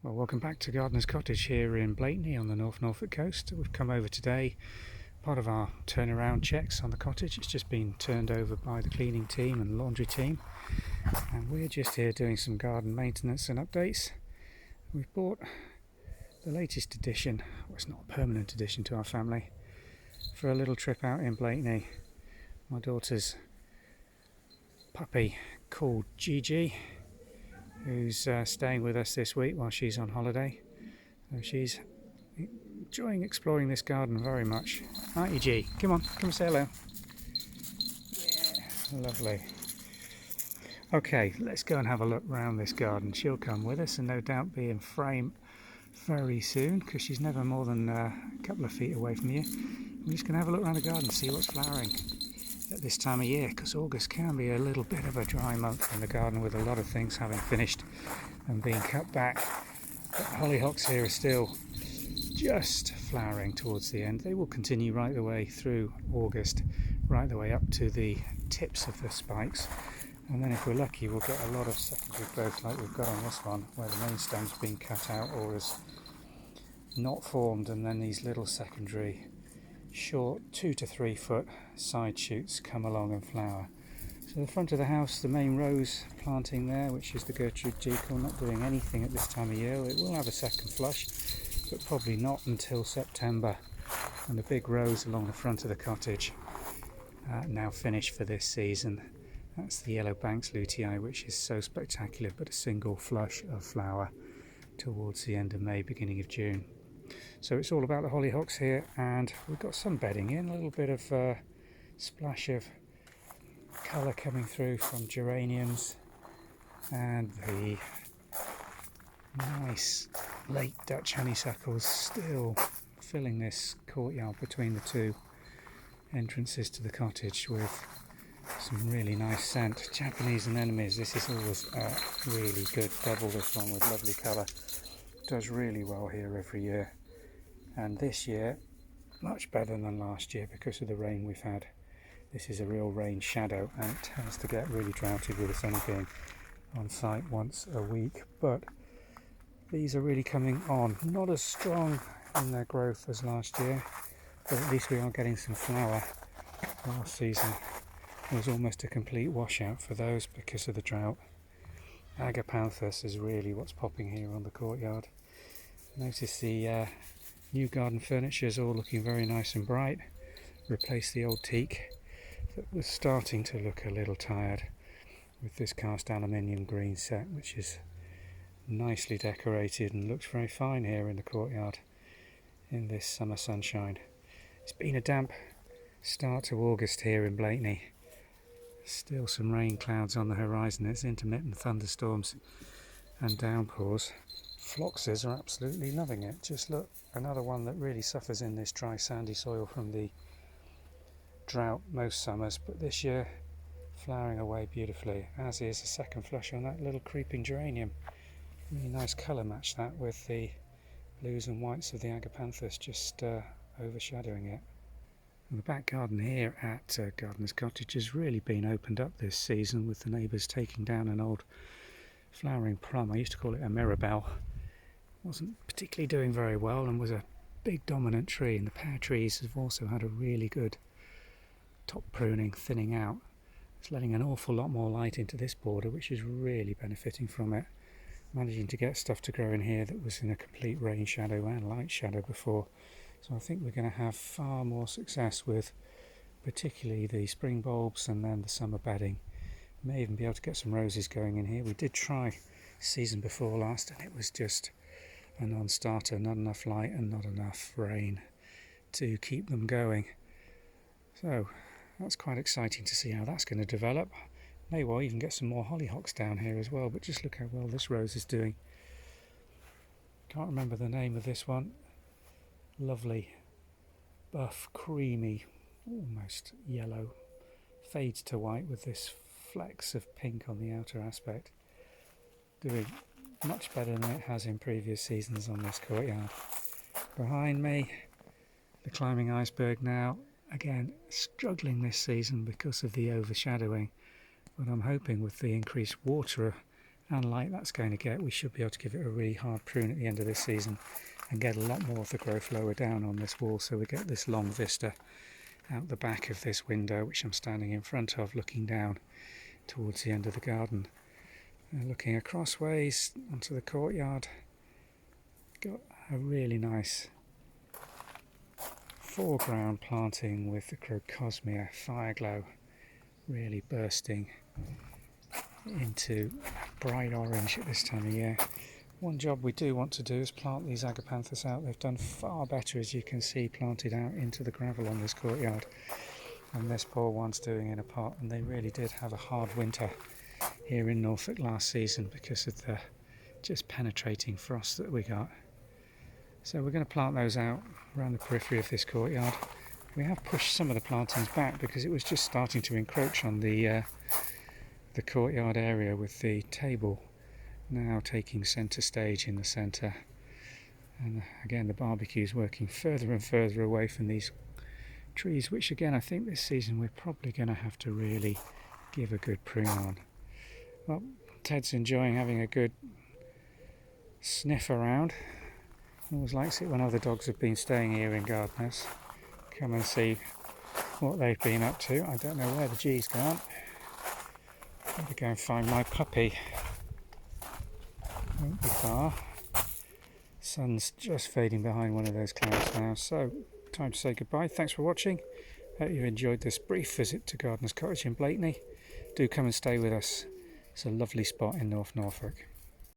Well, welcome back to Gardeners Cottage here in Blakeney on the North Norfolk coast. We've come over today, part of our turnaround checks on the cottage. It's just been turned over by the cleaning team and laundry team, and we're just here doing some garden maintenance and updates. We've bought the latest addition, well, it's not a permanent addition to our family, for a little trip out in Blakeney. My daughter's puppy called Gigi, who's staying with us this week while she's on holiday. So she's enjoying exploring this garden very much. Aren't you, G? Come on, come say hello. Yeah, lovely. Okay, let's go and have a look around this garden. She'll come with us and no doubt be in frame very soon because she's never more than a couple of feet away from you. We're just going to have a look around the garden, see what's flowering at this time of year, because August can be a little bit of a dry month in the garden with a lot of things having finished and being cut back. But hollyhocks here are still just flowering towards the end. They will continue right the way through August, right the way up to the tips of the spikes, and then if we're lucky we'll get a lot of secondary growth like we've got on this one, where the main stem's been cut out or is not formed, and then these little secondary short 2 to 3 foot side shoots come along and flower. So the front of the house, the main rose planting there, which is the Gertrude Jekyll, not doing anything at this time of year. It will have a second flush, but probably not until September. And the big rose along the front of the cottage, now finished for this season. That's the yellow Banks luteii, which is so spectacular, but a single flush of flower towards the end of May, beginning of June. So it's all about the hollyhocks here, and we've got some bedding in, a little bit of splash of colour coming through from geraniums, and the nice late Dutch honeysuckles still filling this courtyard between the two entrances to the cottage with some really nice scent. Japanese anemones, this is always a really good double, this one with lovely colour. Does really well here every year, and this year much better than last year because of the rain we've had. This is a real rain shadow and it tends to get really droughty with us only being on site once a week, but these are really coming on. Not as strong in their growth as last year, but at least we are getting some flower. Last season was almost a complete washout for those because of the drought. Agapanthus is really what's popping here on the courtyard. Notice the new garden furniture is all looking very nice and bright. Replace the old teak that was starting to look a little tired with this cast aluminium green set, which is nicely decorated and looks very fine here in the courtyard in this summer sunshine. It's been a damp start to August here in Blakeney. Still some rain clouds on the horizon. It's intermittent thunderstorms and downpours. Phloxes are absolutely loving it. Just look, another one that really suffers in this dry sandy soil from the drought most summers, but this year flowering away beautifully, as is a second flush on that little creeping geranium. Really nice colour match that with the blues and whites of the agapanthus just overshadowing it. And the back garden here at Gardeners Cottage has really been opened up this season, with the neighbours taking down an old flowering plum. I used to call it a mirabelle. Wasn't particularly doing very well and was a big dominant tree, and the pear trees have also had a really good top pruning, thinning out. It's letting an awful lot more light into this border, which is really benefiting from it. Managing to get stuff to grow in here that was in a complete rain shadow and light shadow before. So I think we're going to have far more success with particularly the spring bulbs and then the summer bedding. May even be able to get some roses going in here. We did try season before last and it was just a non-starter, not enough light and not enough rain to keep them going. So that's quite exciting to see how that's going to develop. May well even get some more hollyhocks down here as well, but just look how well this rose is doing. Can't remember the name of this one. Lovely buff, creamy, almost yellow, fades to white with this flecks of pink on the outer aspect. Doing much better than it has in previous seasons on this courtyard. Behind me, the climbing iceberg now, again struggling this season because of the overshadowing, but I'm hoping with the increased water and light that's going to get, we should be able to give it a really hard prune at the end of this season and get a lot more of the growth lower down on this wall, so we get this long vista out the back of this window, which I'm standing in front of, looking down towards the end of the garden. Looking across ways onto the courtyard, got a really nice foreground planting with the Crocosmia Fireglow really bursting into bright orange at this time of year. One job we do want to do is plant these agapanthus out. They've done far better, as you can see, planted out into the gravel on this courtyard, and this poor one's doing in a pot, and they really did have a hard winter here in Norfolk last season because of the just penetrating frost that we got. So we're going to plant those out around the periphery of this courtyard. We have pushed some of the plantings back because it was just starting to encroach on the courtyard area, with the table now taking centre stage in the centre. And again, the barbecue's working further and further away from these trees, which again I think this season we're probably going to have to really give a good prune on. Well, Ted's enjoying having a good sniff around. Always likes it when other dogs have been staying here in Gardeners. Come and see what they've been up to. I don't know where the G's gone. Better go and find my puppy. Won't be far. Sun's just fading behind one of those clouds now, so time to say goodbye. Thanks for watching. Hope you've enjoyed this brief visit to Gardeners Cottage in Blakeney. Do come and stay with us. It's a lovely spot in North Norfolk.